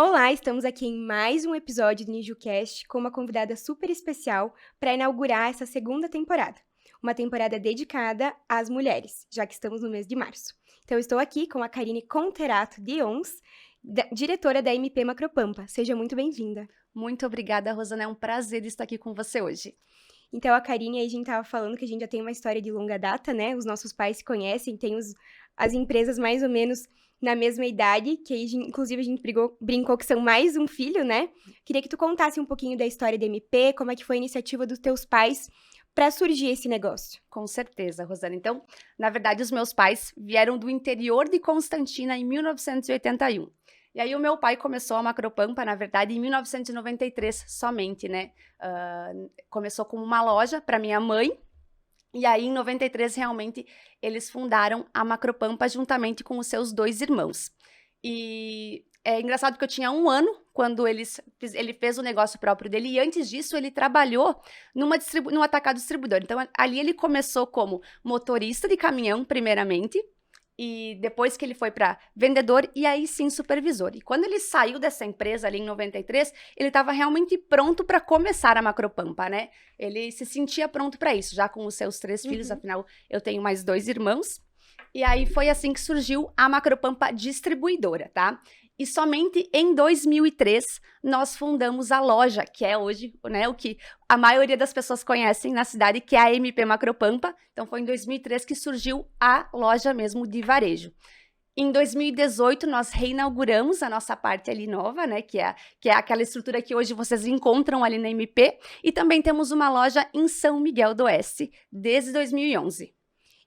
Olá, estamos aqui em mais um episódio do NijuCast com uma convidada super especial para inaugurar essa segunda temporada. Uma temporada dedicada às mulheres, já que estamos no mês de março. Então, eu estou aqui com a Karine Conterato Dions, diretora da MP Macropampa. Seja muito bem-vinda. Muito obrigada, Rosana. É um prazer estar aqui com você hoje. Então, a Karine, a gente estava falando que a gente já tem uma história de longa data, né? Os nossos pais se conhecem, tem as empresas mais ou menos na mesma idade, que aí, inclusive a gente brincou que são mais um filho, né? Queria que tu contasse um pouquinho da história da MP, como é que foi a iniciativa dos teus pais para surgir esse negócio. Com certeza, Rosana. Então, na verdade, os meus pais vieram do interior de Constantina em 1981. E aí o meu pai começou a Macropampa, na verdade, em 1993 somente, né? Começou como uma loja para minha mãe. E aí, em 93, realmente, eles fundaram a Macropampa juntamente com os seus 2 irmãos. E é engraçado que eu tinha 1 ano quando ele fez o negócio próprio dele. E antes disso, ele trabalhou num atacado distribuidor. Então, ali ele começou como motorista de caminhão, primeiramente. E depois que ele foi para vendedor e aí sim supervisor. E quando ele saiu dessa empresa ali em 93, ele estava realmente pronto para começar a Macropampa, né? Ele se sentia pronto para isso, já com os seus 3 filhos, afinal eu tenho mais 2 irmãos. E aí foi assim que surgiu a Macropampa Distribuidora, tá? E somente em 2003 nós fundamos a loja, que é hoje, né, o que a maioria das pessoas conhecem na cidade, que é a MP Macropampa. Então foi em 2003 que surgiu a loja mesmo de varejo. Em 2018, nós reinauguramos a nossa parte ali nova, né, que é aquela estrutura que hoje vocês encontram ali na MP. E também temos uma loja em São Miguel do Oeste, desde 2011.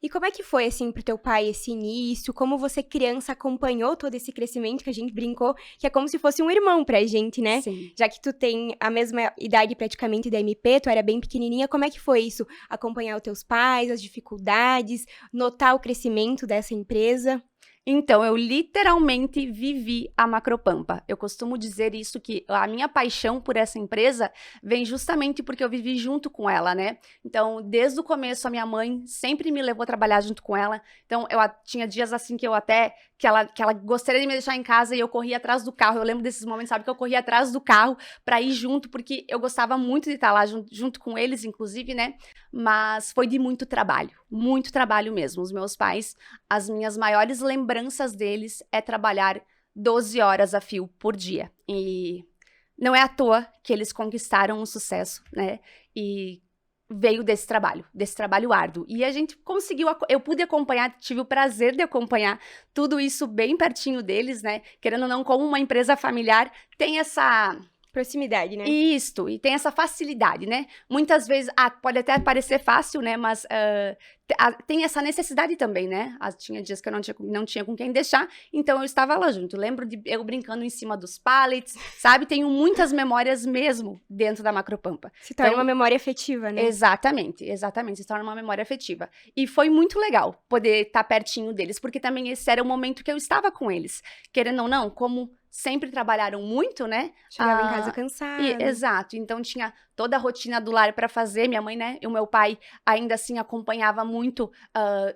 E como é que foi, assim, pro teu pai esse início? Como você, criança, acompanhou todo esse crescimento que a gente brincou, que é como se fosse um irmão pra gente, né? Sim. Já que tu tem a mesma idade praticamente da MP, tu era bem pequenininha, como é que foi isso? Acompanhar os teus pais, as dificuldades, notar o crescimento dessa empresa? Então, eu literalmente vivi a Macropampa. Eu costumo dizer isso, que a minha paixão por essa empresa vem justamente porque eu vivi junto com ela, né? Então, desde o começo, a minha mãe sempre me levou a trabalhar junto com ela. Então, eu tinha dias assim que ela gostaria de me deixar em casa e eu corria atrás do carro. Eu lembro desses momentos, sabe, que eu corria atrás do carro para ir junto, porque eu gostava muito de estar lá junto com eles, inclusive, né? Mas foi de muito trabalho mesmo. Os meus pais, as minhas maiores lembranças deles é trabalhar 12 horas a fio por dia. E não é à toa que eles conquistaram o sucesso, né? E veio desse trabalho árduo. E a gente conseguiu, eu pude acompanhar, tive o prazer de acompanhar tudo isso bem pertinho deles, né? Querendo ou não, como uma empresa familiar, tem essa Proximidade, né? Isto, e tem essa facilidade, né? Muitas vezes, pode até parecer fácil, né? Mas tem essa necessidade também, né? Tinha dias que eu não tinha com quem deixar, então eu estava lá junto. Lembro de eu brincando em cima dos pallets, sabe? Tenho muitas memórias mesmo dentro da Macropampa. Se torna uma memória afetiva, né? Exatamente, se torna uma memória afetiva. E foi muito legal poder estar pertinho deles, porque também esse era o momento que eu estava com eles. Querendo ou não, como sempre trabalharam muito, né? Chegava em casa cansada. Exato. Então tinha toda a rotina do lar para fazer. Minha mãe, né? E o meu pai ainda assim acompanhava muito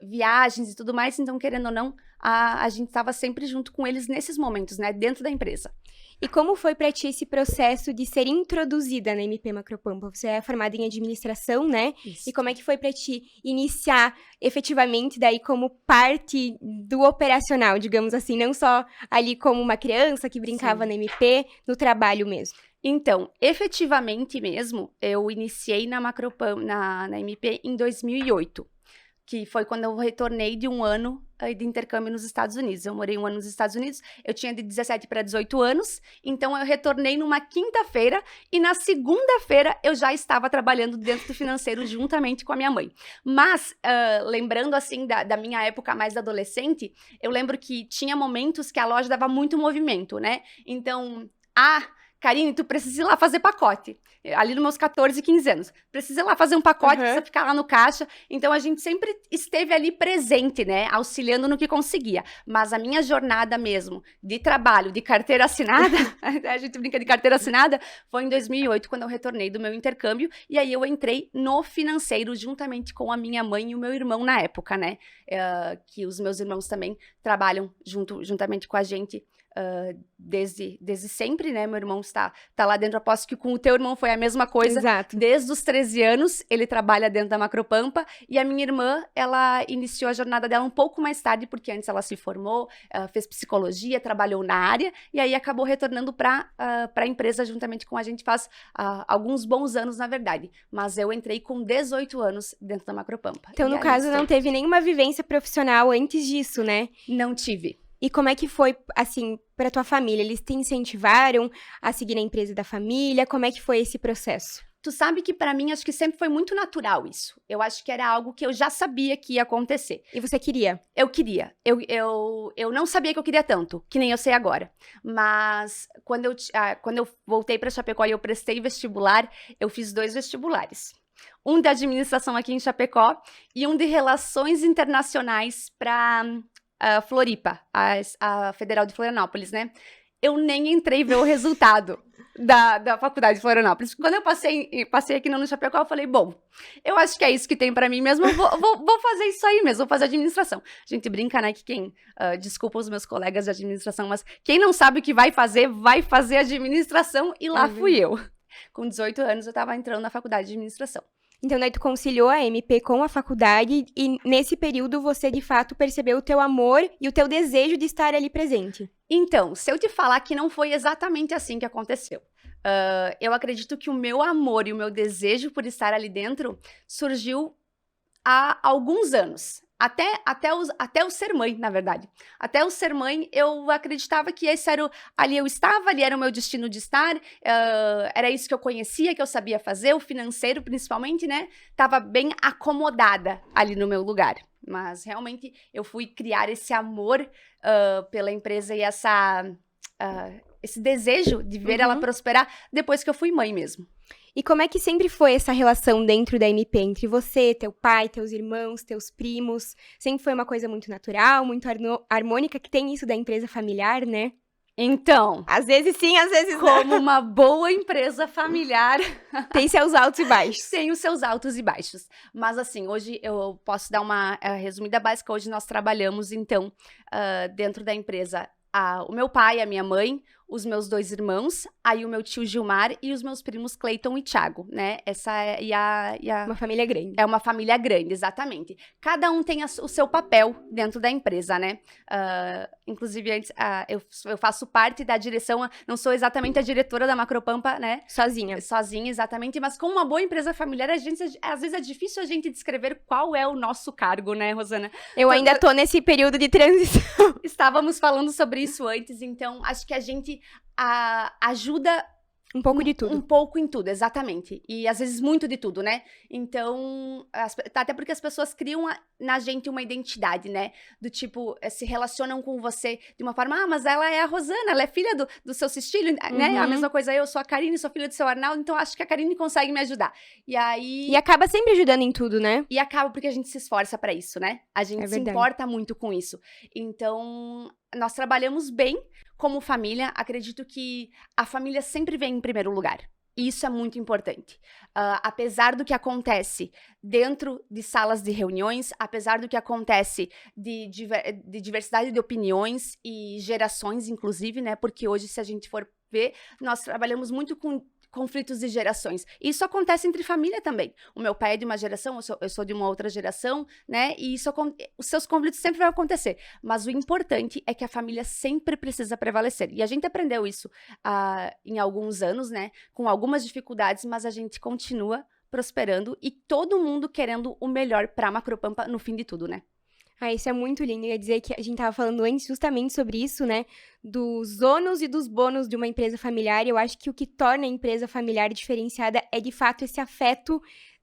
viagens e tudo mais. Então, querendo ou não, a gente estava sempre junto com eles nesses momentos, né? Dentro da empresa. E como foi para ti esse processo de ser introduzida na MP Macropampa? Você é formada em administração, né? Isso. E como é que foi para ti iniciar efetivamente daí como parte do operacional, digamos assim, não só ali como uma criança que brincava na MP, no trabalho mesmo? Então, efetivamente mesmo, eu iniciei na Macropampa, na MP em 2008. Que foi quando eu retornei de 1 ano de intercâmbio nos Estados Unidos. Eu morei 1 ano nos Estados Unidos, eu tinha de 17 para 18 anos, então eu retornei numa quinta-feira e na segunda-feira eu já estava trabalhando dentro do financeiro juntamente com a minha mãe. Mas, lembrando assim da minha época mais adolescente, eu lembro que tinha momentos que a loja dava muito movimento, né? Então, Karine, tu precisa ir lá fazer pacote. Ali nos meus 14, 15 anos. Precisa ir lá fazer um pacote, precisa ficar lá no caixa. Então, a gente sempre esteve ali presente, né? Auxiliando no que conseguia. Mas a minha jornada mesmo, de trabalho, de carteira assinada, a gente brinca de carteira assinada, foi em 2008, quando eu retornei do meu intercâmbio. E aí, eu entrei no financeiro, juntamente com a minha mãe e o meu irmão na época, né? Que os meus irmãos também trabalham juntamente com a gente desde sempre, né? Meu irmão tá lá dentro. Aposto que com o teu irmão foi a mesma coisa. Exato. Desde os 13 anos, ele trabalha dentro da Macropampa. E a minha irmã, ela iniciou a jornada dela um pouco mais tarde, porque antes ela se formou, fez psicologia, trabalhou na área, e aí acabou retornando para a empresa juntamente com a gente faz alguns bons anos, na verdade. Mas eu entrei com 18 anos dentro da Macropampa. Então, no caso, não teve nenhuma vivência profissional antes disso, né? Não tive. E como é que foi, assim, para tua família? Eles te incentivaram a seguir na empresa da família? Como é que foi esse processo? Tu sabe que para mim, acho que sempre foi muito natural isso. Eu acho que era algo que eu já sabia que ia acontecer. E você queria? Eu queria. Eu não sabia que eu queria tanto, que nem eu sei agora. Mas quando eu voltei para Chapecó e eu prestei vestibular, eu fiz 2 vestibulares. Um de administração aqui em Chapecó e um de relações internacionais para Floripa, a Federal de Florianópolis, né? Eu nem entrei ver o resultado da faculdade de Florianópolis. Quando eu passei aqui no Chapecó, eu falei, bom, eu acho que é isso que tem pra mim mesmo, eu vou fazer isso aí mesmo, vou fazer administração. A gente brinca, né, que desculpa os meus colegas de administração, mas quem não sabe o que vai fazer administração, e lá fui eu. Com 18 anos, eu tava entrando na faculdade de administração. Então, daí tu conciliou a MP com a faculdade e nesse período você, de fato, percebeu o teu amor e o teu desejo de estar ali presente. Então, se eu te falar que não foi exatamente assim que aconteceu. Eu acredito que o meu amor e o meu desejo por estar ali dentro surgiu há alguns anos. Até o ser mãe, na verdade. Até o ser mãe, eu acreditava que esse era ali eu estava, ali era o meu destino de estar, era isso que eu conhecia, que eu sabia fazer, o financeiro principalmente, né? Tava bem acomodada ali no meu lugar. Mas realmente eu fui criar esse amor pela empresa e esse desejo de ver ela prosperar depois que eu fui mãe mesmo. E como é que sempre foi essa relação dentro da MP, entre você, teu pai, teus irmãos, teus primos? Sempre foi uma coisa muito natural, muito harmônica, que tem isso da empresa familiar, né? Então, às vezes sim, às vezes não. Como uma boa empresa familiar, tem seus altos e baixos. Tem os seus altos e baixos. Mas assim, hoje eu posso dar uma resumida básica. Hoje nós trabalhamos, então, dentro da empresa, o meu pai, a minha mãe, os meus 2 irmãos, aí o meu tio Gilmar e os meus primos Cleiton e Thiago, né? Essa é uma família grande. É uma família grande, exatamente. Cada um tem o seu papel dentro da empresa, né? Inclusive, antes, eu faço parte da direção, não sou exatamente a diretora da Macropampa, né? Sozinha, exatamente, mas com uma boa empresa familiar, às vezes é difícil a gente descrever qual é o nosso cargo, né, Rosana? Eu ainda tô nesse período de transição. Estávamos falando sobre isso antes, então acho que a gente ajuda um pouco de tudo. Um pouco em tudo, exatamente. E às vezes muito de tudo, né? Então, até porque as pessoas criam na gente uma identidade, né? Do tipo, se relacionam com você de uma forma, mas ela é a Rosana, ela é filha do seu Cecílio, né? A mesma coisa, eu sou a Karine, sou filha do seu Arnaldo, então acho que a Karine consegue me ajudar. E aí... E acaba sempre ajudando em tudo, né? E acaba porque a gente se esforça pra isso, né? A gente se importa muito com isso. Então, nós trabalhamos bem como família. Acredito que a família sempre vem em primeiro lugar. E isso é muito importante. Apesar do que acontece dentro de salas de reuniões, apesar do que acontece de diversidade de opiniões e gerações, inclusive, né? Porque hoje, se a gente for ver, nós trabalhamos muito com conflitos de gerações. Isso acontece entre família também. O meu pai é de uma geração, eu sou de uma outra geração, né? E os seus conflitos sempre vão acontecer. Mas o importante é que a família sempre precisa prevalecer. E a gente aprendeu isso em alguns anos, né? Com algumas dificuldades, mas a gente continua prosperando e todo mundo querendo o melhor para a Macropampa no fim de tudo, né? Isso é muito lindo. Eu ia dizer que a gente estava falando antes justamente sobre isso, né? Dos ônus e dos bônus de uma empresa familiar. E eu acho que o que torna a empresa familiar diferenciada é, de fato, esse afeto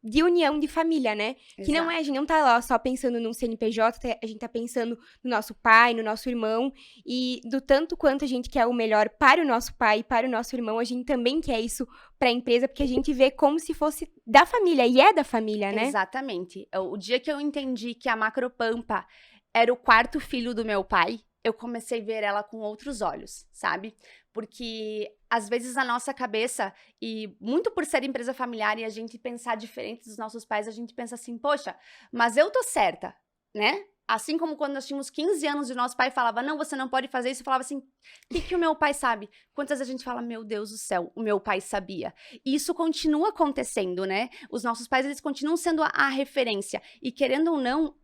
de união de família, né? Exato. Que não é, a gente não tá lá só pensando num CNPJ, a gente tá pensando no nosso pai, no nosso irmão, e do tanto quanto a gente quer o melhor para o nosso pai e para o nosso irmão, a gente também quer isso para a empresa, porque a gente vê como se fosse da família, e é da família, né? Exatamente. O dia que eu entendi que a Macropampa era o 4º filho do meu pai, eu comecei a ver ela com outros olhos, sabe? Porque, às vezes, na nossa cabeça, e muito por ser empresa familiar e a gente pensar diferente dos nossos pais, a gente pensa assim, poxa, mas eu tô certa, né? Assim como quando nós tínhamos 15 anos e o nosso pai falava, não, você não pode fazer isso, eu falava assim, o que o meu pai sabe? Quantas vezes a gente fala, meu Deus do céu, o meu pai sabia. E isso continua acontecendo, né? Os nossos pais, eles continuam sendo a referência. E querendo ou não,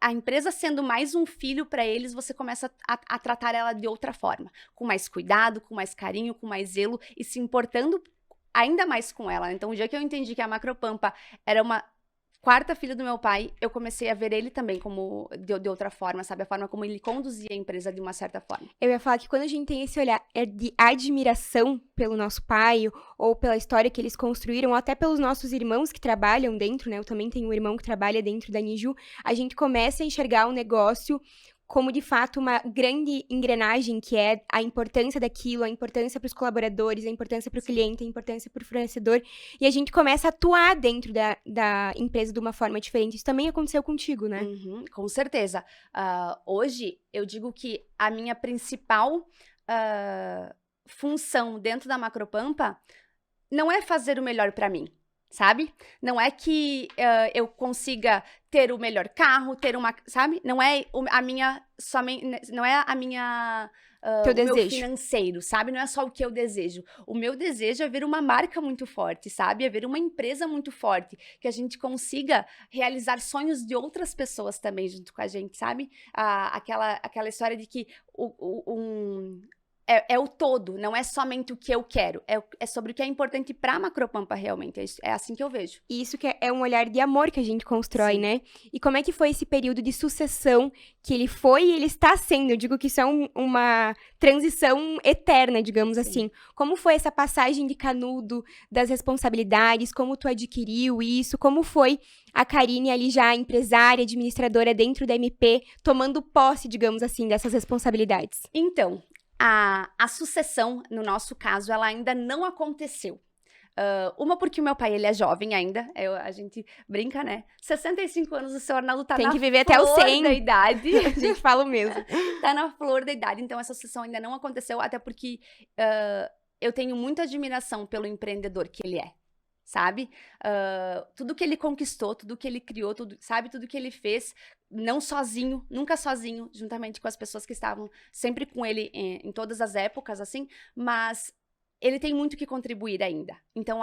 a empresa sendo mais um filho para eles, você começa a tratar ela de outra forma. Com mais cuidado, com mais carinho, com mais zelo e se importando ainda mais com ela. Então, o dia que eu entendi que a Macropampa era uma quarta filha do meu pai, eu comecei a ver ele também como de outra forma, sabe? A forma como ele conduzia a empresa de uma certa forma. Eu ia falar que quando a gente tem esse olhar de admiração pelo nosso pai, ou pela história que eles construíram, ou até pelos nossos irmãos que trabalham dentro, né? Eu também tenho um irmão que trabalha dentro da Niju, a gente começa a enxergar o negócio como, de fato, uma grande engrenagem, que é a importância daquilo, a importância para os colaboradores, a importância para o cliente, a importância para o fornecedor, e a gente começa a atuar dentro da empresa de uma forma diferente. Isso também aconteceu contigo, né? Uhum, com certeza. Hoje, eu digo que a minha principal função dentro da Macropampa não é fazer o melhor para mim, sabe? Não é que eu consiga ter o melhor carro, ter uma, sabe? Não é a minha somente, não é a minha Teu o meu desejo. financeiro, sabe? Não é só o que eu desejo. O meu desejo é ver uma marca muito forte, sabe? É ver uma empresa muito forte, que a gente consiga realizar sonhos de outras pessoas também junto com a gente, sabe? Aquela história de que é o todo, não é somente o que eu quero, é sobre o que é importante para a Macropampa realmente, é assim que eu vejo. E isso que é um olhar de amor que a gente constrói, Sim. né? E como é que foi esse período de sucessão que ele foi e ele está sendo? Eu digo que isso é uma transição eterna, digamos Sim. assim. Como foi essa passagem de canudo das responsabilidades? Como tu adquiriu isso? Como foi a Karine ali já empresária, administradora dentro da MP, tomando posse, digamos assim, dessas responsabilidades? Então, a sucessão, no nosso caso, ela ainda não aconteceu. Uma porque o meu pai, ele é jovem ainda, a gente brinca, né? 65 anos, o seu Arnaldo tá Tem na que viver até os flor 100. da idade. A gente fala o mesmo. Tá na flor da idade, então essa sucessão ainda não aconteceu, até porque eu tenho muita admiração pelo empreendedor que ele é, sabe? Tudo que ele conquistou, tudo que ele criou, tudo que ele fez, não sozinho, nunca sozinho, juntamente com as pessoas que estavam sempre com ele em todas as épocas, assim, mas ele tem muito que contribuir ainda. Então,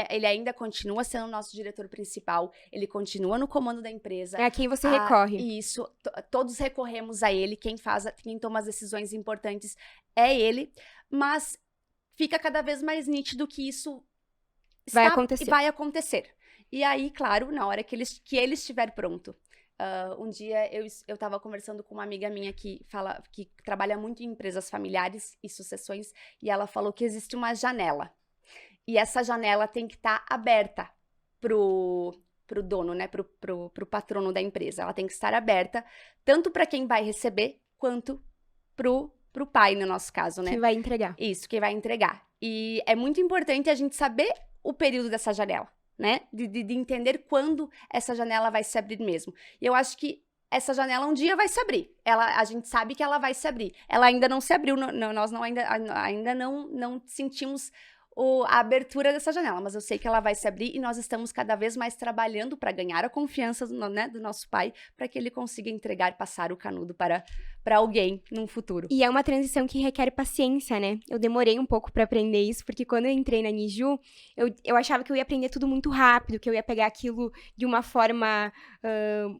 ele ainda continua sendo o nosso diretor principal, ele continua no comando da empresa. É a quem você recorre. Isso, todos recorremos a ele, quem toma as decisões importantes é ele, mas fica cada vez mais nítido que isso Vai acontecer. vai acontecer. E aí, claro, na hora que ele estiver pronto. Um dia eu estava conversando com uma amiga minha que trabalha muito em empresas familiares e sucessões, e ela falou que existe uma janela. E essa janela tem que estar aberta pro dono, né? Pro patrono da empresa. Ela tem que estar aberta, tanto para quem vai receber, quanto pro pai, no nosso caso, né? Que vai entregar. Isso, que vai entregar. E é muito importante a gente saber o período dessa janela, né? De entender quando essa janela vai se abrir mesmo. E eu acho que essa janela um dia vai se abrir. A gente sabe que ela vai se abrir. Ela ainda não se abriu, nós ainda não sentimos a abertura dessa janela, mas eu sei que ela vai se abrir e nós estamos cada vez mais trabalhando para ganhar a confiança do nosso pai, para que ele consiga entregar, passar o canudo para alguém num futuro. E é uma transição que requer paciência, né? Eu demorei um pouco pra aprender isso, porque quando eu entrei na Niju, eu achava que eu ia aprender tudo muito rápido, que eu ia pegar aquilo de uma forma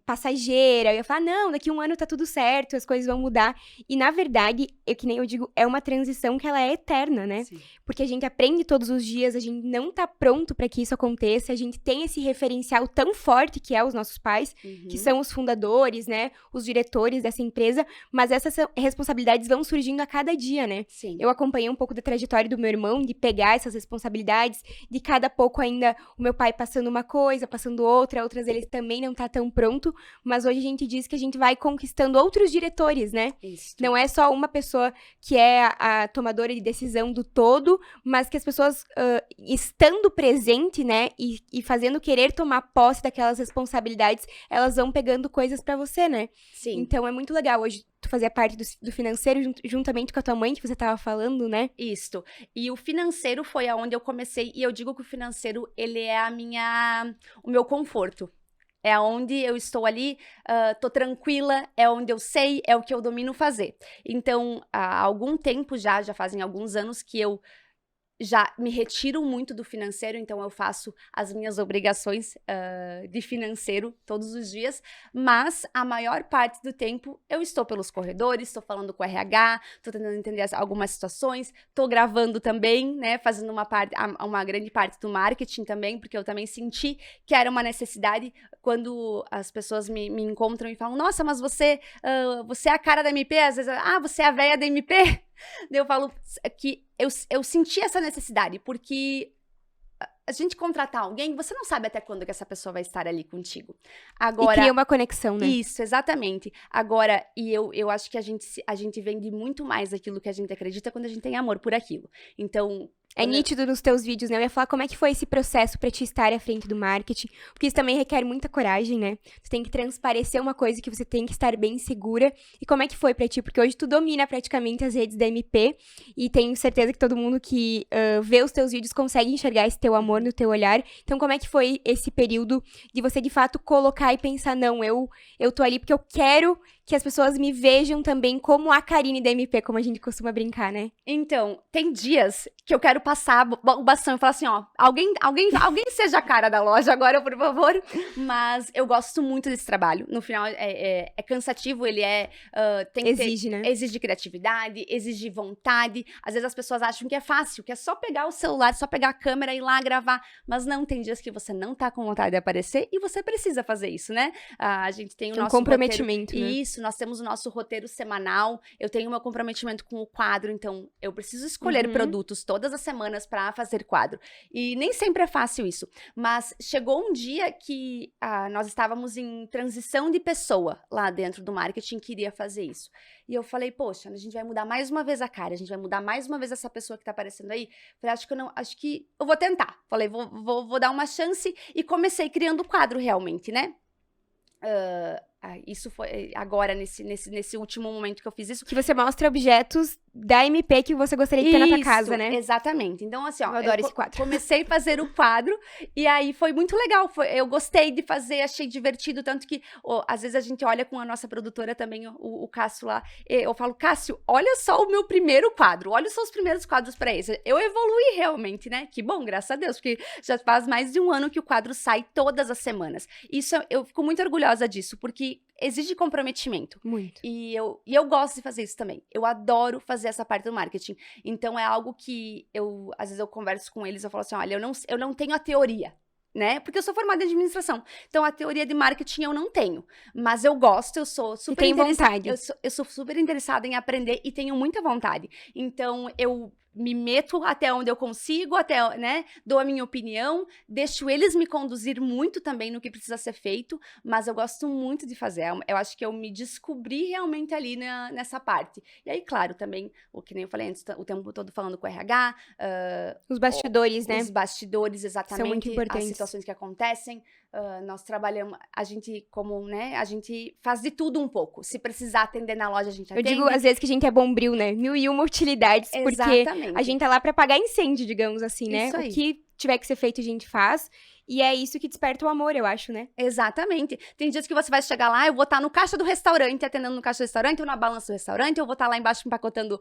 passageira, eu ia falar, não, daqui 1 ano tá tudo certo, as coisas vão mudar. E, na verdade, que nem eu digo, é uma transição que ela é eterna, né? Sim. Porque a gente aprende todos os dias, a gente não tá pronto pra que isso aconteça, a gente tem esse referencial tão forte que é os nossos pais, que são os fundadores, né? Os diretores dessa empresa, mas essas responsabilidades vão surgindo a cada dia, né? Sim. Eu acompanhei um pouco da trajetória do meu irmão, de pegar essas responsabilidades, de cada pouco ainda o meu pai passando uma coisa, passando outra, outras ele também não tá tão pronto, mas hoje a gente diz que a gente vai conquistando outros diretores, né? Isso. Não é só uma pessoa que é a tomadora de decisão do todo, mas que as pessoas estando presente, né, e fazendo querer tomar posse daquelas responsabilidades, elas vão pegando coisas pra você, né? Sim. Então é muito legal hoje tu fazer parte do financeiro juntamente com a tua mãe, que você tava falando, né? Isto. E o financeiro foi aonde eu comecei, e eu digo que o financeiro, ele é o meu conforto. É onde eu estou ali, tô tranquila, é onde eu sei, é o que eu domino fazer. Então, há algum tempo já fazem alguns anos que eu já me retiro muito do financeiro, então eu faço as minhas obrigações de financeiro todos os dias, mas a maior parte do tempo eu estou pelos corredores, estou falando com o RH, estou tentando entender algumas situações, estou gravando também, né, fazendo uma grande parte do marketing também, porque eu também senti que era uma necessidade quando as pessoas me encontram e falam, nossa, mas você é a cara da MP, às vezes, você é a véia da MP? Daí eu falo que eu senti essa necessidade, porque a gente contratar alguém, você não sabe até quando que essa pessoa vai estar ali contigo. Agora, e cria uma conexão, né? Isso, exatamente. Agora, eu acho que a gente vende muito mais aquilo que a gente acredita quando a gente tem amor por aquilo. Então... É nítido nos teus vídeos, né? Eu ia falar como é que foi esse processo pra te estar à frente do marketing, porque isso também requer muita coragem, né? Você tem que transparecer uma coisa que você tem que estar bem segura. E como é que foi pra ti? Porque hoje tu domina praticamente as redes da MP e tenho certeza que todo mundo que vê os teus vídeos consegue enxergar esse teu amor no teu olhar. Então, como é que foi esse período de você, de fato, colocar e pensar, não, eu tô ali porque eu quero que as pessoas me vejam também como a Karine da MP, como a gente costuma brincar, né? Então, tem dias que eu quero passar o bastão e falar assim, ó, alguém seja a cara da loja agora, por favor. Mas eu gosto muito desse trabalho. No final, é cansativo, ele exige, né? Exige criatividade, exige vontade. Às vezes as pessoas acham que é fácil, que é só pegar o celular, só pegar a câmera e ir lá gravar. Mas não, tem dias que você não tá com vontade de aparecer e você precisa fazer isso, né? A gente tem o nosso comprometimento, roteiro, né? Isso, nós temos o nosso roteiro semanal. Eu tenho o meu comprometimento com o quadro, então eu preciso escolher produtos todas as semanas para fazer quadro. E nem sempre é fácil isso. Mas chegou um dia que nós estávamos em transição de pessoa lá dentro do marketing que iria fazer isso. E eu falei, poxa, a gente vai mudar mais uma vez a cara, a gente vai mudar mais uma vez essa pessoa que tá aparecendo aí. Falei, acho que eu vou tentar. Falei, vou dar uma chance e comecei criando o quadro realmente, né? Isso foi agora, nesse último momento que eu fiz isso. Que você mostra objetos da MP que você gostaria de ter na tua casa, né? Exatamente. Então, assim, ó, eu adoro esse quadro. Comecei a fazer o quadro e aí foi muito legal. Eu gostei de fazer, achei divertido, tanto que às vezes a gente olha com a nossa produtora também, o Cássio lá. Eu falo, Cássio, olha só o meu primeiro quadro, olha só os primeiros quadros pra esse. Eu evoluí realmente, né? Que bom, graças a Deus, porque já faz mais de um ano que o quadro sai todas as semanas. Isso, eu fico muito orgulhosa disso, porque exige comprometimento. Muito. E eu gosto de fazer isso também. Eu adoro fazer essa parte do marketing. Então, é algo que às vezes eu converso com eles, eu falo assim, olha, eu não tenho a teoria, né? Porque eu sou formada em administração. Então, a teoria de marketing eu não tenho. Mas eu gosto, eu sou super interessada. Eu sou super interessada em aprender e tenho muita vontade. Então, eu me meto até onde eu consigo, né, dou a minha opinião, deixo eles me conduzir muito também no que precisa ser feito, mas eu gosto muito de fazer. Eu acho que eu me descobri realmente ali nessa parte. E aí, claro, também, o que nem eu falei antes, o tempo todo falando com o RH. Os bastidores, né? Os bastidores, exatamente. São muito importantes. As situações que acontecem. Nós trabalhamos, a gente faz de tudo um pouco. Se precisar atender na loja, a gente atende. Eu digo, às vezes, que a gente é bombril, né? 1001 utilidades, Exatamente. Porque a gente tá lá pra apagar incêndio, digamos assim, né? Isso aí. O que tiver que ser feito, a gente faz. E é isso que desperta o amor, eu acho, né? Exatamente. Tem dias que você vai chegar lá, eu vou estar no caixa do restaurante, atendendo no caixa do restaurante, ou na balança do restaurante, eu vou estar lá embaixo empacotando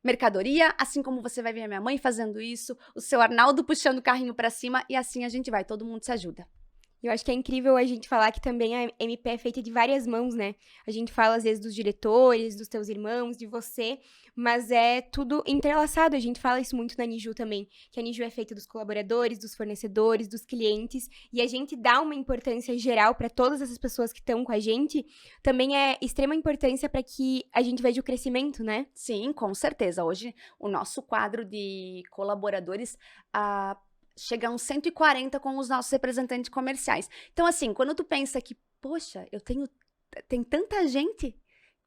mercadoria, assim como você vai ver a minha mãe fazendo isso, o seu Arnaldo puxando o carrinho pra cima, e assim a gente vai, todo mundo se ajuda. Eu acho que é incrível a gente falar que também a MP é feita de várias mãos, né? A gente fala, às vezes, dos diretores, dos teus irmãos, de você, mas é tudo entrelaçado. A gente fala isso muito na Niju também, que a Niju é feita dos colaboradores, dos fornecedores, dos clientes, e a gente dá uma importância geral para todas essas pessoas que estão com a gente, também é extrema importância para que a gente veja o crescimento, né? Sim, com certeza. Hoje, o nosso quadro de colaboradores chega a uns 140 com os nossos representantes comerciais. Então, assim, quando tu pensa que, poxa, tem tanta gente,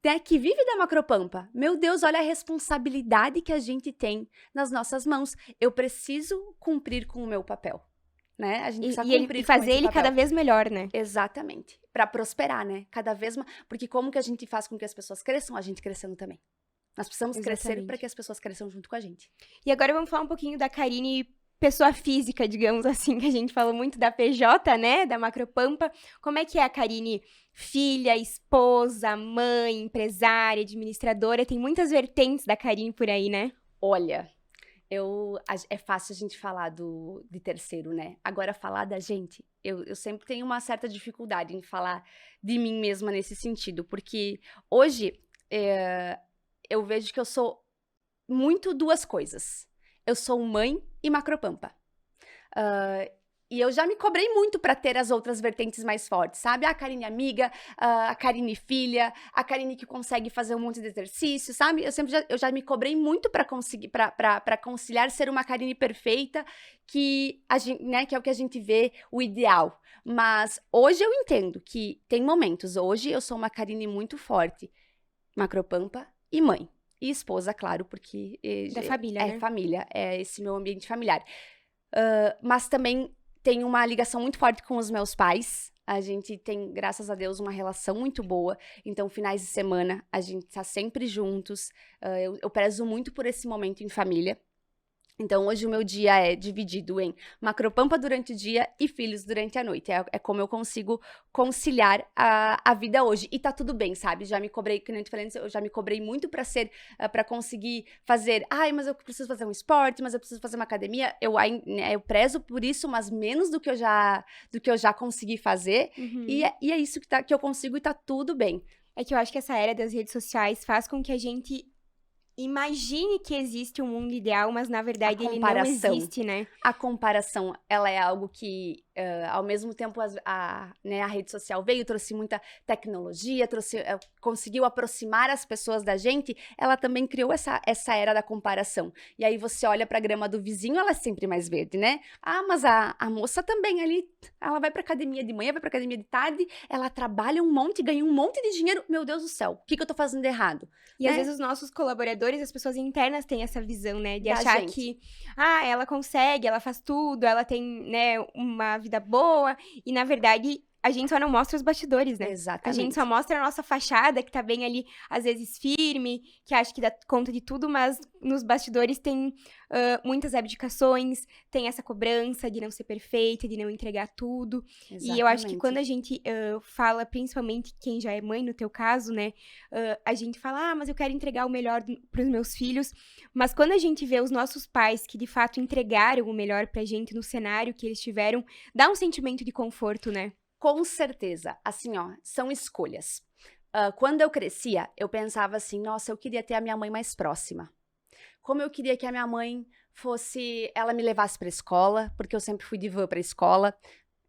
né, que vive da Macropampa. Meu Deus, olha a responsabilidade que a gente tem nas nossas mãos. Eu preciso cumprir com o meu papel, né? A gente precisa cumprir e fazer com esse ele papel. cada vez melhor, né? Exatamente. Para prosperar, né? Cada vez mais. Porque como que a gente faz com que as pessoas cresçam? A gente crescendo também. Nós precisamos crescer para que as pessoas cresçam junto com a gente. E agora vamos falar um pouquinho da Karine pessoa física, digamos assim, que a gente falou muito da PJ, né, da Macropampa. Como é que é a Karine filha, esposa, mãe, empresária, administradora? Tem muitas vertentes da Karine por aí, né? Olha, é fácil a gente falar de terceiro, né? Agora, falar da gente, eu sempre tenho uma certa dificuldade em falar de mim mesma nesse sentido, porque hoje eu vejo que eu sou muito duas coisas. Eu sou mãe e Macropampa. E eu já me cobrei muito pra ter as outras vertentes mais fortes, sabe? A Karine amiga, a Karine filha, a Karine que consegue fazer um monte de exercício, sabe? Eu já me cobrei muito pra conseguir, para conciliar ser uma Karine perfeita, que a gente, né, que é o que a gente vê, o ideal. Mas hoje eu entendo que tem momentos. Hoje eu sou uma Karine muito forte, Macropampa e mãe. E esposa, claro, porque Da família, né? família, é esse meu ambiente familiar. Mas também tenho uma ligação muito forte com os meus pais. A gente tem, graças a Deus, uma relação muito boa. Então, finais de semana, a gente tá sempre juntos. Eu prezo muito por esse momento em família. Então, hoje o meu dia é dividido em Macropampa durante o dia e filhos durante a noite. É como eu consigo conciliar a vida hoje. E tá tudo bem, sabe? Já me cobrei, que nem eu te falei antes, eu já me cobrei muito pra conseguir fazer. Ai, mas eu preciso fazer um esporte, mas eu preciso fazer uma academia. Eu prezo por isso, mas menos do que eu já consegui fazer. Uhum. E é isso que eu consigo e tá tudo bem. É que eu acho que essa era das redes sociais faz com que a gente imagine que existe um mundo ideal, mas na verdade ele não existe, né? A comparação, ela é algo que, ao mesmo tempo, né, a rede social veio, trouxe muita tecnologia, conseguiu aproximar as pessoas da gente, ela também criou essa era da comparação. E aí você olha pra grama do vizinho, ela é sempre mais verde, né? Ah, mas a moça também ali, ela vai pra academia de manhã, vai pra academia de tarde, ela trabalha um monte, ganha um monte de dinheiro, meu Deus do céu, o que eu tô fazendo de errado? E né? às vezes os nossos colaboradores, as pessoas internas têm essa visão, né? De Da achar gente. que, ela consegue, ela faz tudo, ela tem, né, uma vida boa. E na verdade, a gente só não mostra os bastidores, né? Exatamente. A gente só mostra a nossa fachada, que tá bem ali, às vezes firme, que acha que dá conta de tudo, mas nos bastidores tem muitas abdicações, tem essa cobrança de não ser perfeita, de não entregar tudo. Exatamente. E eu acho que quando a gente fala, principalmente quem já é mãe, no teu caso, né? A gente fala, mas eu quero entregar o melhor pros meus filhos. Mas quando a gente vê os nossos pais que, de fato, entregaram o melhor pra gente no cenário que eles tiveram, dá um sentimento de conforto, né? Com certeza. Assim, ó, são escolhas. Quando eu crescia, eu pensava assim, nossa, eu queria ter a minha mãe mais próxima. Como eu queria que a minha mãe ela me levasse pra escola, porque eu sempre fui de van pra escola,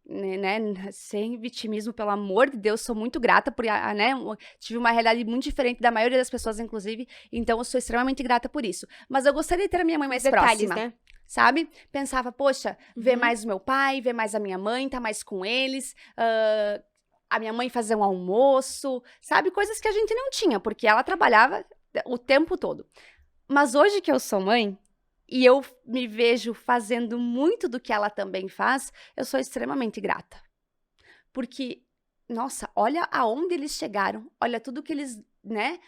né, sem vitimismo, pelo amor de Deus, sou muito grata por, né, tive uma realidade muito diferente da maioria das pessoas, inclusive, então eu sou extremamente grata por isso. Mas eu gostaria de ter a minha mãe mais próxima. Né? Sabe? Pensava, poxa, ver mais o meu pai, ver mais a minha mãe, tá mais com eles, a minha mãe fazer um almoço, sabe? Coisas que a gente não tinha, porque ela trabalhava o tempo todo. Mas hoje que eu sou mãe, e eu me vejo fazendo muito do que ela também faz, eu sou extremamente grata. Porque, nossa, olha aonde eles chegaram, olha tudo que eles, né,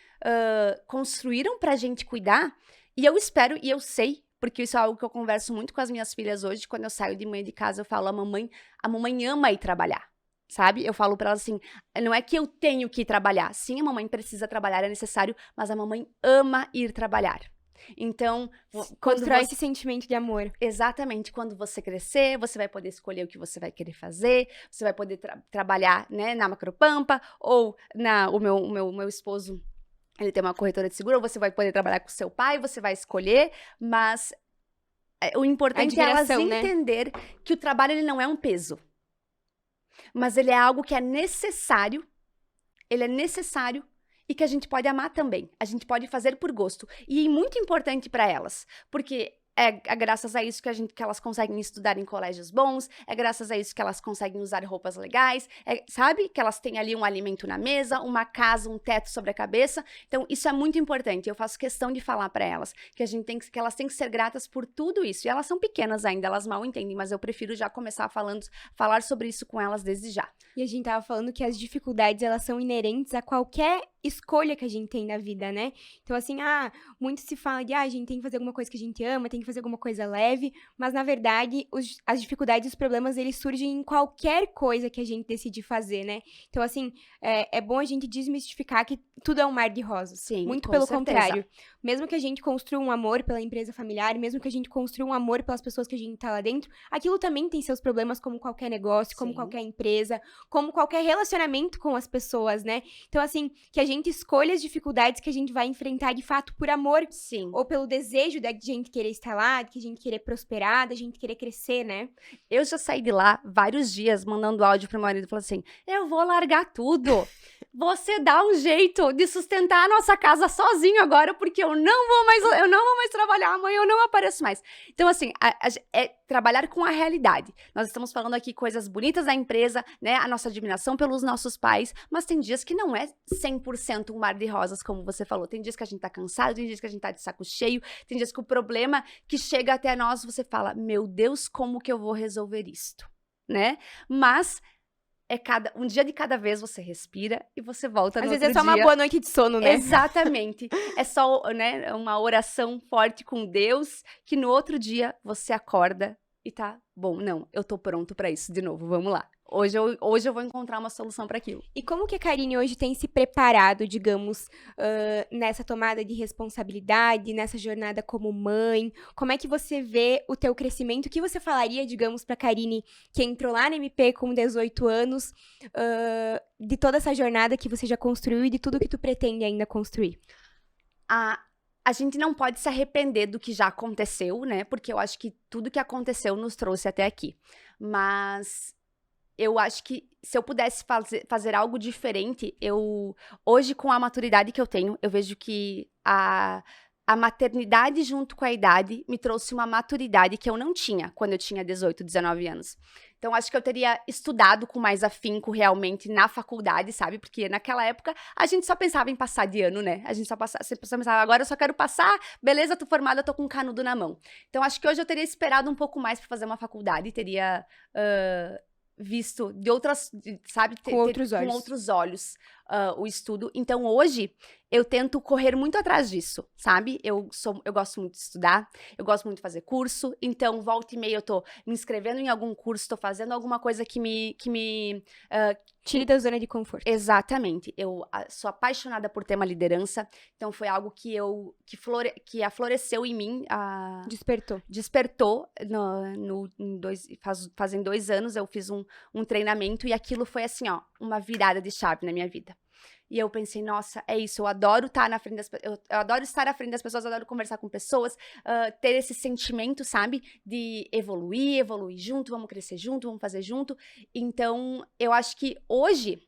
construíram pra gente cuidar, e eu espero, e eu sei, porque isso é algo que eu converso muito com as minhas filhas hoje, quando eu saio de manhã de casa, eu falo, a mamãe ama ir trabalhar, sabe? Eu falo pra elas assim, não é que eu tenho que ir trabalhar, sim, a mamãe precisa trabalhar, é necessário, mas a mamãe ama ir trabalhar. Então, constrói esse sentimento de amor. Exatamente, quando você crescer, você vai poder escolher o que você vai querer fazer, você vai poder trabalhar, né, na Macropampa, ou o meu esposo, ele tem uma corretora de seguro, ou você vai poder trabalhar com seu pai, você vai escolher, mas o importante é elas entender que o trabalho ele não é um peso, mas ele é algo que é necessário, ele é necessário e que a gente pode amar também, a gente pode fazer por gosto, e é muito importante para elas, porque é graças a isso que elas conseguem estudar em colégios bons, é graças a isso que elas conseguem usar roupas legais, sabe? Que elas têm ali um alimento na mesa, uma casa, um teto sobre a cabeça. Então, isso é muito importante. Eu faço questão de falar para elas que elas têm que ser gratas por tudo isso. E elas são pequenas ainda, elas mal entendem, mas eu prefiro já começar falar sobre isso com elas desde já. E a gente tava falando que as dificuldades, elas são inerentes a qualquer escolha que a gente tem na vida, né? Então, assim, muito se fala de, a gente tem que fazer alguma coisa que a gente ama, tem que fazer alguma coisa leve, mas, na verdade, as dificuldades e os problemas, eles surgem em qualquer coisa que a gente decidir fazer, né? Então, assim, é bom a gente desmistificar que tudo é um mar de rosas. Sim, Muito com pelo certeza. contrário. Mesmo que a gente construa um amor pela empresa familiar, mesmo que a gente construa um amor pelas pessoas que a gente tá lá dentro, aquilo também tem seus problemas, como qualquer negócio, como Sim. qualquer empresa, como qualquer relacionamento com as pessoas, né? Então, assim, que a gente escolha as dificuldades que a gente vai enfrentar de fato por amor, Sim. ou pelo desejo da gente querer estar lá, de gente querer prosperar, da gente querer crescer, né? Eu já saí de lá vários dias mandando áudio pro meu marido, falando assim, eu vou largar tudo. Você dá um jeito de sustentar a nossa casa sozinho agora, porque eu não vou mais trabalhar, amanhã eu não apareço mais. Então, assim, é trabalhar com a realidade. Nós estamos falando aqui coisas bonitas da empresa, né? A nossa admiração pelos nossos pais, mas tem dias que não é 100% um mar de rosas, como você falou. Tem dias que a gente tá cansado, tem dias que a gente tá de saco cheio, tem dias que o problema que chega até nós, você fala, meu Deus, como que eu vou resolver isto, né? Mas um dia de cada vez, você respira e você volta no outro dia. Às vezes é só uma boa noite de sono, né? Exatamente. É só, né, uma oração forte com Deus, que no outro dia você acorda e tá, bom, não, eu tô pronto pra isso de novo, vamos lá. Hoje eu vou encontrar uma solução para aquilo. E como que a Karine hoje tem se preparado, digamos, nessa tomada de responsabilidade, nessa jornada como mãe? Como é que você vê o teu crescimento? O que você falaria, digamos, pra Karine, que entrou lá na MP com 18 anos, de toda essa jornada que você já construiu e de tudo que tu pretende ainda construir? A gente não pode se arrepender do que já aconteceu, né? Porque eu acho que tudo que aconteceu nos trouxe até aqui. Mas eu acho que se eu pudesse fazer algo diferente, hoje, com a maturidade que eu tenho, eu vejo que a maternidade junto com a idade me trouxe uma maturidade que eu não tinha quando eu tinha 18, 19 anos. Então, acho que eu teria estudado com mais afinco realmente na faculdade, sabe? Porque naquela época a gente só pensava em passar de ano, né? A gente só pensava, agora eu só quero passar, beleza, tô formada, tô com um canudo na mão. Então, acho que hoje eu teria esperado um pouco mais para fazer uma faculdade, teria visto de outras, sabe? Com outros olhos o estudo. Então, hoje, eu tento correr muito atrás disso, sabe? Eu gosto muito de estudar, eu gosto muito de fazer curso, então, volta e meia, eu tô me inscrevendo em algum curso, tô fazendo alguma coisa que me tire da zona de conforto. Exatamente. Eu sou apaixonada por ter uma liderança, então foi algo que afloresceu em mim. Despertou. Fazem 2 anos, eu fiz um treinamento e aquilo foi assim, ó, uma virada de chave na minha vida. E eu pensei, nossa, é isso, eu adoro estar na frente das pessoas, eu adoro estar à frente das pessoas, eu adoro conversar com pessoas, ter esse sentimento, sabe, de evoluir junto, vamos crescer junto, vamos fazer junto. Então, eu acho que hoje,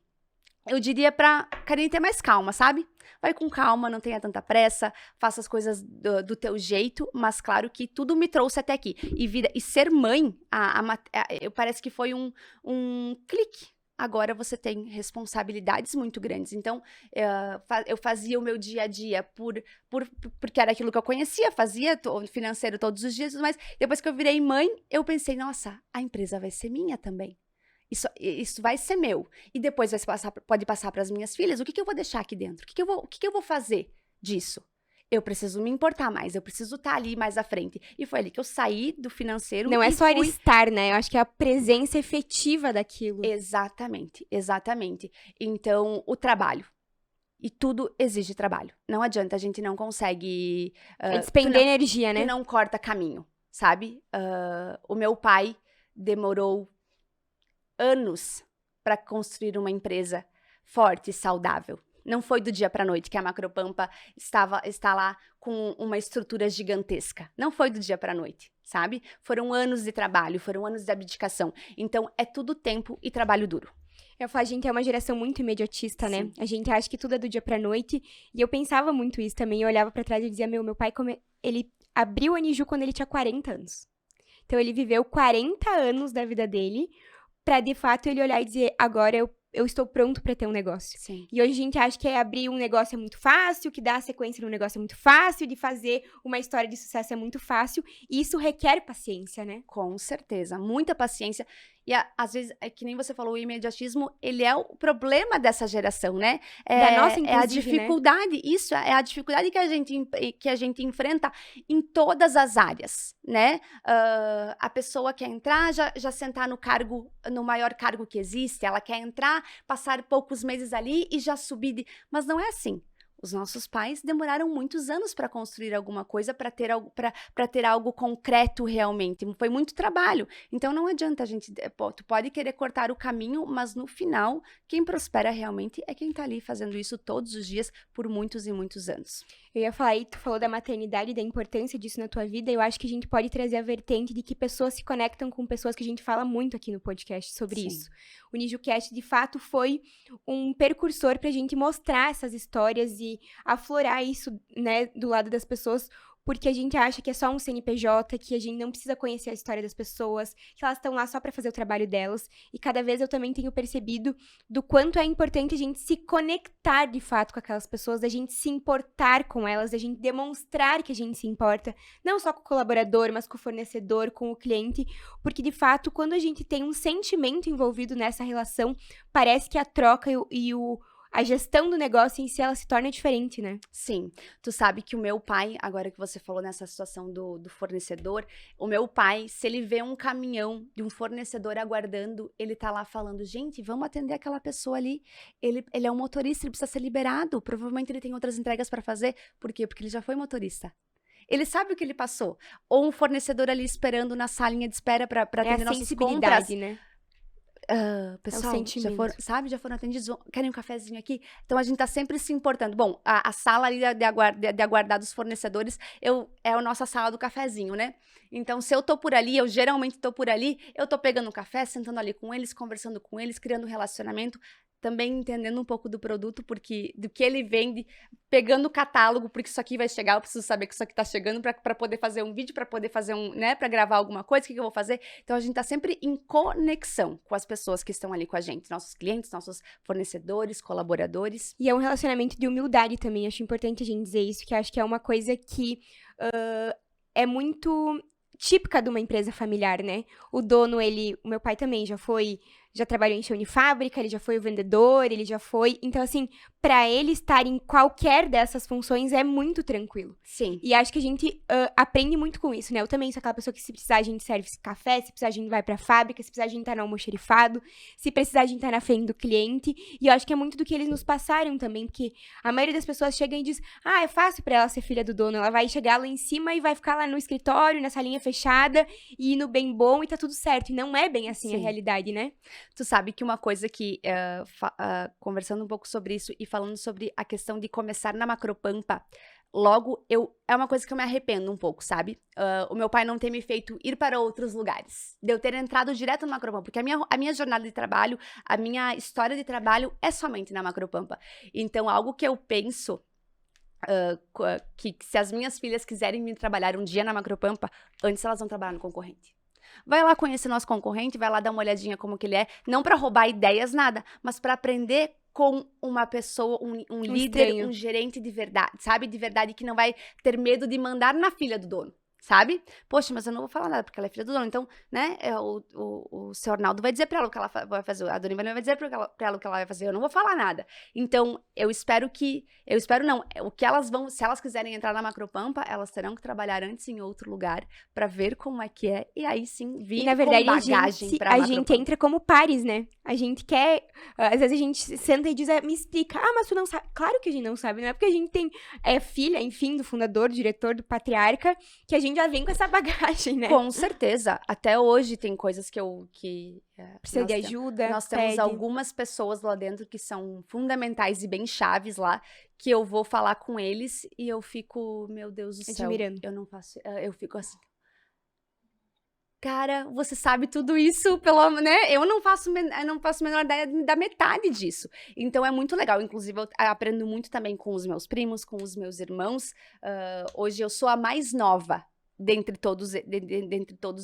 eu diria pra Karine ter mais calma, sabe? Vai com calma, não tenha tanta pressa, faça as coisas do teu jeito, mas claro que tudo me trouxe até aqui. E ser mãe, parece que foi um clique. Agora você tem responsabilidades muito grandes. Então, eu fazia o meu dia a dia porque era aquilo que eu conhecia, fazia financeiro todos os dias, mas depois que eu virei mãe, eu pensei, nossa, a empresa vai ser minha também. Isso vai ser meu. E depois pode passar para as minhas filhas. O que eu vou deixar aqui dentro? O que eu vou fazer disso? Eu preciso me importar mais, eu preciso estar ali mais à frente. E foi ali que eu saí do financeiro. Não é só estar, né? Eu acho que é a presença efetiva daquilo. Exatamente. Então, o trabalho. E tudo exige trabalho. Não adianta, a gente não consegue... despender energia, né? Tu não corta caminho, sabe? O meu pai demorou anos para construir uma empresa forte e saudável. Não foi do dia para a noite que a Macropampa está lá com uma estrutura gigantesca. Não foi do dia para a noite, sabe? Foram anos de trabalho, foram anos de abdicação. Então, é tudo tempo e trabalho duro. Eu falo, a gente é uma geração muito imediatista, né? Sim. A gente acha que tudo é do dia pra noite. E eu pensava muito isso também. Eu olhava pra trás e dizia, meu pai, ele abriu a Niju quando ele tinha 40 anos. Então, ele viveu 40 anos da vida dele pra, de fato, ele olhar e dizer, agora eu estou pronto pra ter um negócio. Sim. E hoje a gente acha que abrir um negócio é muito fácil, que dar sequência num negócio é muito fácil, de fazer uma história de sucesso é muito fácil. E isso requer paciência, né? Com certeza, muita paciência. E às vezes, é que nem você falou, o imediatismo, ele é o problema dessa geração, né? Da nossa, É a inclusive, né? dificuldade, isso é a dificuldade que a gente enfrenta em todas as áreas, né? A pessoa quer entrar, já sentar no maior cargo que existe, ela quer entrar, passar poucos meses ali e já subir, mas não é assim. Os nossos pais demoraram muitos anos para construir alguma coisa, para ter algo concreto realmente. Foi muito trabalho. Então não adianta a gente. Tu pode querer cortar o caminho, mas no final, quem prospera realmente é quem está ali fazendo isso todos os dias por muitos e muitos anos. Eu ia falar aí, tu falou da maternidade e da importância disso na tua vida. Eu acho que a gente pode trazer a vertente de que pessoas se conectam com pessoas, que a gente fala muito aqui no podcast sobre Sim. isso. O NijuCast, de fato, foi um precursor pra gente mostrar essas histórias e aflorar isso, né, do lado das pessoas, porque a gente acha que é só um CNPJ, que a gente não precisa conhecer a história das pessoas, que elas estão lá só pra fazer o trabalho delas. E cada vez eu também tenho percebido do quanto é importante a gente se conectar de fato com aquelas pessoas, da gente se importar com elas, da gente demonstrar que a gente se importa, não só com o colaborador, mas com o fornecedor, com o cliente, porque de fato, quando a gente tem um sentimento envolvido nessa relação, parece que a troca a gestão do negócio em si, ela se torna diferente, né? Sim, tu sabe que o meu pai, agora que você falou nessa situação do fornecedor, o meu pai, se ele vê um caminhão de um fornecedor aguardando, ele tá lá falando, gente, vamos atender aquela pessoa ali, ele é um motorista, ele precisa ser liberado, provavelmente ele tem outras entregas para fazer, por quê? Porque ele já foi motorista. Ele sabe o que ele passou. Ou um fornecedor ali esperando na salinha de espera para atender nossas compras. Né? Pessoal, já foram atendidos? Querem um cafezinho aqui? Então, a gente tá sempre se importando. Bom, a sala ali de aguardar dos fornecedores é a nossa sala do cafezinho, né? Então, se eu tô por ali, eu geralmente tô por ali, eu tô pegando um café, sentando ali com eles, conversando com eles, criando um relacionamento, também entendendo um pouco do produto, do que ele vende, pegando o catálogo, porque isso aqui vai chegar, eu preciso saber que isso aqui tá chegando para poder fazer um vídeo, para poder fazer né, para gravar alguma coisa, o que eu vou fazer? Então, a gente tá sempre em conexão com as pessoas que estão ali com a gente, nossos clientes, nossos fornecedores, colaboradores. E é um relacionamento de humildade também, acho importante a gente dizer isso, que acho que é uma coisa que é muito típica de uma empresa familiar, né? O dono, o meu pai também já trabalhou em chão de fábrica, ele já foi o vendedor, ele já foi. Então, assim, pra ele estar em qualquer dessas funções é muito tranquilo. Sim. E acho que a gente aprende muito com isso, né? Eu também sou aquela pessoa que, se precisar, a gente serve café, se precisar, a gente vai pra fábrica, se precisar, a gente tá no almoxerifado, se precisar, a gente tá na frente do cliente. E eu acho que é muito do que eles nos passaram também, porque a maioria das pessoas chega e diz, é fácil pra ela ser filha do dono, ela vai chegar lá em cima e vai ficar lá no escritório, na salinha fechada, e no bem bom, e tá tudo certo. E não é bem assim. Sim. A realidade, né? Tu sabe que uma coisa que, conversando um pouco sobre isso e falando sobre a questão de começar na Macropampa, logo, é uma coisa que eu me arrependo um pouco, sabe? O meu pai não ter me feito ir para outros lugares, de eu ter entrado direto na Macropampa, porque a minha jornada de trabalho, a minha história de trabalho é somente na Macropampa. Então, algo que eu penso, que se as minhas filhas quiserem vir trabalhar um dia na Macropampa, antes elas vão trabalhar no concorrente. Vai lá conhecer nosso concorrente, vai lá dar uma olhadinha como que ele é, não para roubar ideias, nada, mas para aprender com uma pessoa, um líder, estranho. Um gerente de verdade, sabe? De verdade, que não vai ter medo de mandar na filha do dono. Sabe? Poxa, mas eu não vou falar nada, porque ela é filha do dono. Então, né, o seu Arnaldo vai dizer pra ela o que ela vai fazer. A Dona Ivana vai dizer pra ela o que ela vai fazer. Eu não vou falar nada. Então, o que elas vão, se elas quiserem entrar na Macropampa, elas terão que trabalhar antes em outro lugar pra ver como é que é. E aí sim, vir e, na verdade, com bagagem pra Macropampa. A gente entra como pares, né? A gente quer, às vezes a gente senta e diz, me explica. Mas tu não sabe. Claro que a gente não sabe, não é porque a gente tem filha, enfim, do fundador, do diretor, do patriarca, que a gente já vem com essa bagagem, né? Com certeza. Até hoje tem coisas que precisa de ajuda. Nós temos algumas pessoas lá dentro que são fundamentais e bem chaves lá, que eu vou falar com eles e eu fico, meu Deus do céu. Admirando. Eu fico assim. Cara, você sabe tudo isso, né? Eu não faço a menor ideia da metade disso. Então, é muito legal. Inclusive, eu aprendo muito também com os meus primos, com os meus irmãos. Hoje, eu sou a mais nova dentre todos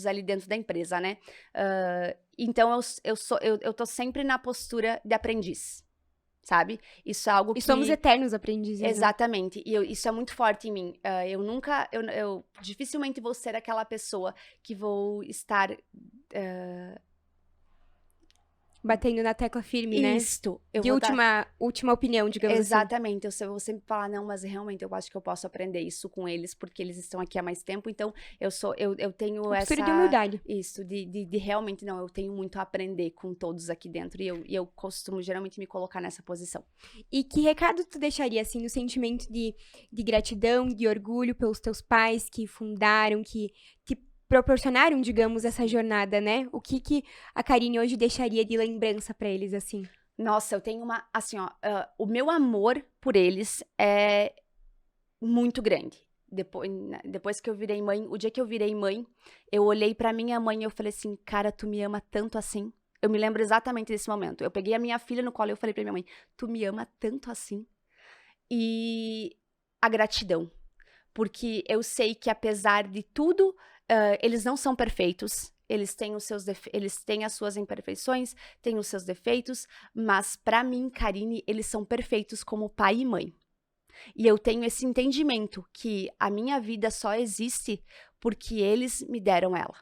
ali dentro da empresa, né? Então, eu tô sempre na postura de aprendiz. Sabe? Isso é algo que... E somos eternos aprendizes. Exatamente. E isso é muito forte em mim. Eu dificilmente vou ser aquela pessoa que vou estar Batendo na tecla firme, né? Isto, eu De vou dar... última opinião, digamos assim. Exatamente, vou sempre falar, não, mas realmente eu acho que eu posso aprender isso com eles, porque eles estão aqui há mais tempo, então eu tenho Uma postura essa... de humildade. Isso, de realmente, não, eu tenho muito a aprender com todos aqui dentro, e eu costumo geralmente me colocar nessa posição. E que recado tu deixaria, assim, no sentimento de gratidão, de orgulho pelos teus pais que fundaram, que proporcionaram, digamos, essa jornada, né? O que a Karine hoje deixaria de lembrança pra eles, assim? Nossa, eu tenho uma, assim, ó, o meu amor por eles é muito grande. Depois que eu virei mãe, o dia que eu virei mãe, eu olhei pra minha mãe e eu falei assim, cara, tu me ama tanto assim? Eu me lembro exatamente desse momento. Eu peguei a minha filha no colo e eu falei pra minha mãe, tu me ama tanto assim? E a gratidão. Porque eu sei que apesar de tudo, eles não são perfeitos. Eles têm eles têm as suas imperfeições, têm os seus defeitos, mas pra mim, Karine, eles são perfeitos como pai e mãe. E eu tenho esse entendimento que a minha vida só existe porque eles me deram ela.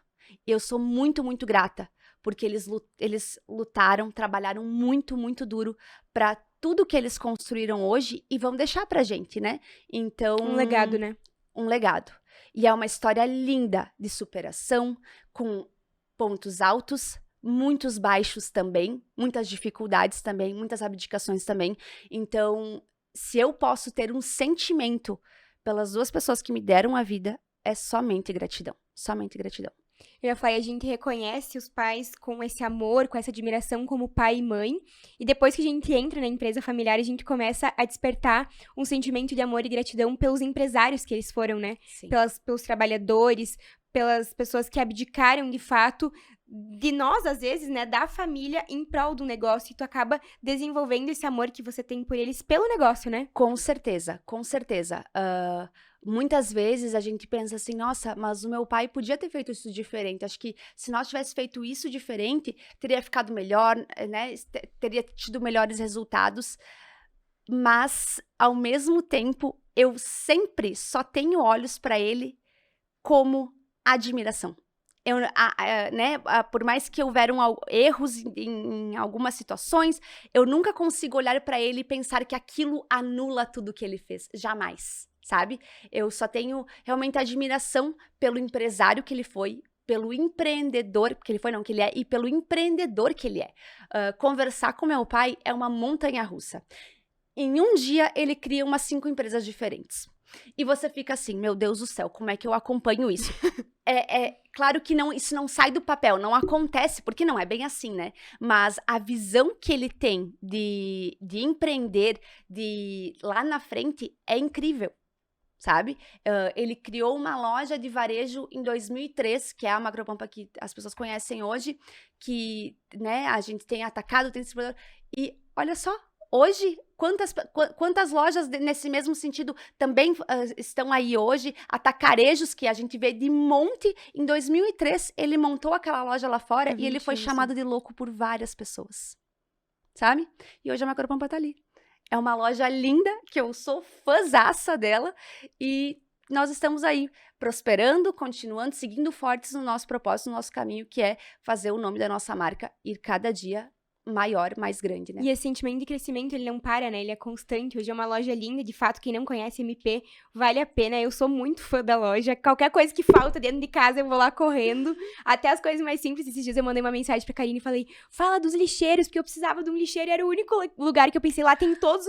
Eu sou muito, muito grata, porque eles lutaram, trabalharam muito, muito duro para tudo que eles construíram hoje e vão deixar pra gente, né? Então, Um legado, né? um legado. E é uma história linda de superação, com pontos altos, muitos baixos também, muitas dificuldades também, muitas abdicações também. Então, se eu posso ter um sentimento pelas duas pessoas que me deram a vida, é somente gratidão. Somente gratidão. Eu ia falar, a gente reconhece os pais com esse amor, com essa admiração como pai e mãe. E depois que a gente entra na empresa familiar, a gente começa a despertar um sentimento de amor e gratidão pelos empresários que eles foram, né? Sim. Pelos trabalhadores, pelas pessoas que abdicaram de fato de nós, às vezes, né, da família em prol do negócio, e tu acaba desenvolvendo esse amor que você tem por eles pelo negócio, né? Com certeza, com certeza. Muitas vezes a gente pensa assim, nossa, mas o meu pai podia ter feito isso diferente. Acho que se nós tivéssemos feito isso diferente, teria ficado melhor, né? Teria tido melhores resultados. Mas, ao mesmo tempo, eu sempre só tenho olhos para ele como admiração. Por mais que houveram erros em algumas situações, eu nunca consigo olhar para ele e pensar que aquilo anula tudo que ele fez. Jamais, sabe? Eu só tenho realmente admiração pelo empresário que ele foi, pelo empreendedor que ele foi, não, que ele é, e pelo empreendedor que ele é. Conversar com meu pai é uma montanha-russa. Em um dia, ele cria umas 5 empresas diferentes. E você fica assim, meu Deus do céu, como é que eu acompanho isso? Claro que isso não sai do papel, não acontece, porque não é bem assim, né? Mas a visão que ele tem de empreender, de lá na frente, é incrível, sabe? Ele criou uma loja de varejo em 2003, que é a Macropampa que as pessoas conhecem hoje, que, né, a gente tem atacado, tem distribuidor, e olha só, hoje, quantas lojas nesse mesmo sentido também estão aí hoje? Atacarejos que a gente vê de monte. Em 2003, ele montou aquela loja lá fora e ele foi chamado de louco por várias pessoas, sabe? E hoje a Macropampa tá ali. É uma loja linda, que eu sou fãzaça dela, e nós estamos aí prosperando, continuando, seguindo fortes no nosso propósito, no nosso caminho, que é fazer o nome da nossa marca ir cada dia maior, mais grande, né? E esse sentimento de crescimento, ele não para, né? Ele é constante. Hoje é uma loja linda, de fato, quem não conhece MP, vale a pena. Eu sou muito fã da loja. Qualquer coisa que falta dentro de casa, eu vou lá correndo. Até as coisas mais simples. Esses dias eu mandei uma mensagem pra Karine e falei, fala dos lixeiros, porque eu precisava de um lixeiro. Era o único lugar que eu pensei, lá tem todos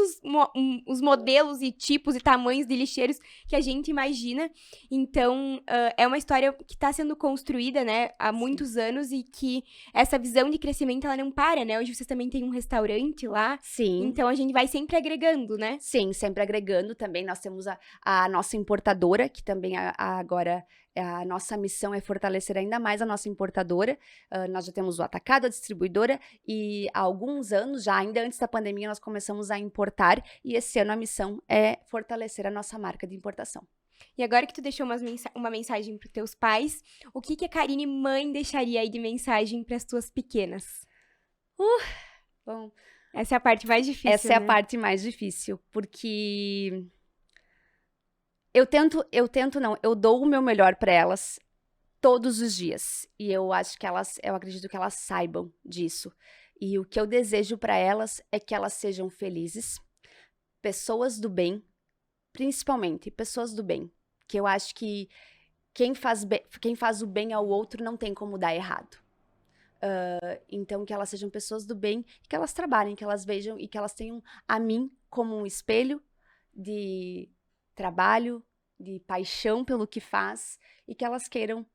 os modelos e tipos e tamanhos de lixeiros que a gente imagina. Então, é uma história que tá sendo construída, né, há muitos anos, e que essa visão de crescimento, ela não para, né? Hoje vocês também têm um restaurante lá. Sim. Então a gente vai sempre agregando, né? Sim, sempre agregando também. Nós temos a nossa importadora, que também agora a nossa missão é fortalecer ainda mais a nossa importadora. Nós já temos o atacado, a distribuidora, e há alguns anos, já ainda antes da pandemia, nós começamos a importar, e esse ano a missão é fortalecer a nossa marca de importação. E agora que tu deixou uma mensagem para os teus pais, o que a Karine mãe deixaria aí de mensagem para as tuas pequenas? Bom, essa é a parte mais difícil, essa é a parte mais difícil, porque eu dou o meu melhor para elas todos os dias, e eu acho que eu acredito que elas saibam disso. E o que eu desejo para elas é que elas sejam felizes, pessoas do bem, principalmente pessoas do bem, que eu acho que quem faz o bem ao outro não tem como dar errado. Então, que elas sejam pessoas do bem, que elas trabalhem, que elas vejam e que elas tenham a mim como um espelho de trabalho, de paixão pelo que faz e que elas queiram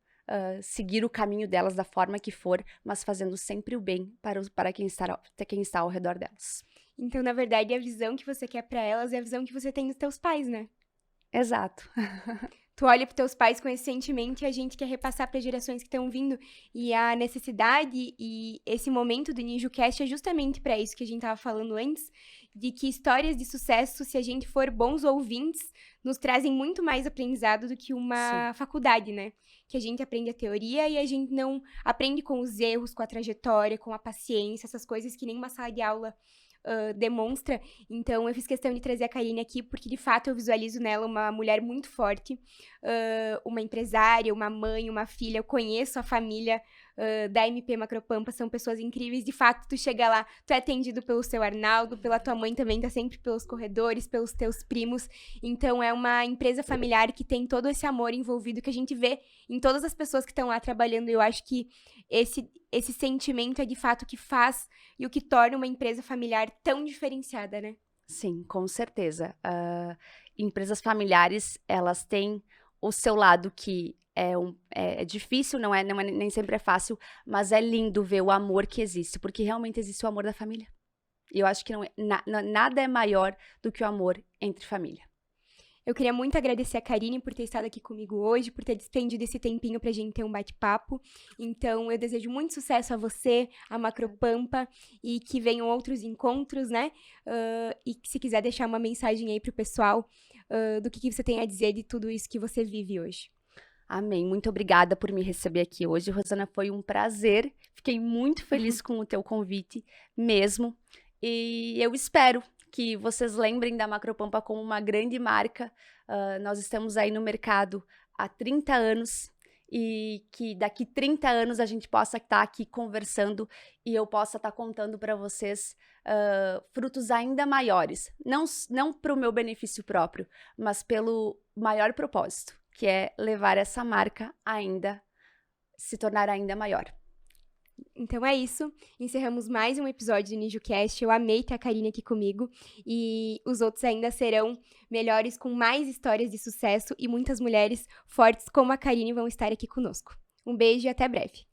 seguir o caminho delas da forma que for, mas fazendo sempre o bem para quem está ao redor delas. Então, na verdade, a visão que você quer pra elas é a visão que você tem dos teus pais, né? Exato. Tu olha pros teus pais com esse sentimento e a gente quer repassar para gerações que estão vindo. E a necessidade e esse momento do NijuCast é justamente para isso que a gente tava falando antes, de que histórias de sucesso, se a gente for bons ouvintes, nos trazem muito mais aprendizado do que uma faculdade, né? Que a gente aprende a teoria e a gente não aprende com os erros, com a trajetória, com a paciência, essas coisas que nem uma sala de aula demonstra. Então, eu fiz questão de trazer a Karine aqui, porque, de fato, eu visualizo nela uma mulher muito forte, uma empresária, uma mãe, uma filha. Eu conheço a família da MP Macropampa, são pessoas incríveis. De fato, tu chega lá, tu é atendido pelo seu Arnaldo, pela tua mãe também, tá sempre pelos corredores, pelos teus primos. Então, é uma empresa familiar que tem todo esse amor envolvido que a gente vê em todas as pessoas que estão lá trabalhando. Eu acho que esse sentimento é, de fato, o que faz e o que torna uma empresa familiar tão diferenciada, né? Sim, com certeza. Empresas familiares, elas têm o seu lado que é difícil, nem sempre é fácil, mas é lindo ver o amor que existe, porque realmente existe o amor da família. E eu acho que nada é maior do que o amor entre família. Eu queria muito agradecer a Karine por ter estado aqui comigo hoje, por ter despendido esse tempinho pra gente ter um bate-papo. Então, eu desejo muito sucesso a você, a Macropampa, e que venham outros encontros, né? E se quiser deixar uma mensagem aí pro pessoal do que você tem a dizer de tudo isso que você vive hoje. Amém. Muito obrigada por me receber aqui hoje, Rosana. Foi um prazer. Fiquei muito feliz com o teu convite mesmo. E eu espero que vocês lembrem da Macropampa como uma grande marca. Nós estamos aí no mercado há 30 anos e que daqui 30 anos a gente possa estar aqui conversando e eu possa estar contando para vocês frutos ainda maiores. Não para o meu benefício próprio, mas pelo maior propósito, que é levar essa marca se tornar ainda maior. Então é isso, encerramos mais um episódio do NijuCast. Eu amei ter a Karine aqui comigo e os outros ainda serão melhores, com mais histórias de sucesso e muitas mulheres fortes como a Karine vão estar aqui conosco. Um beijo e até breve.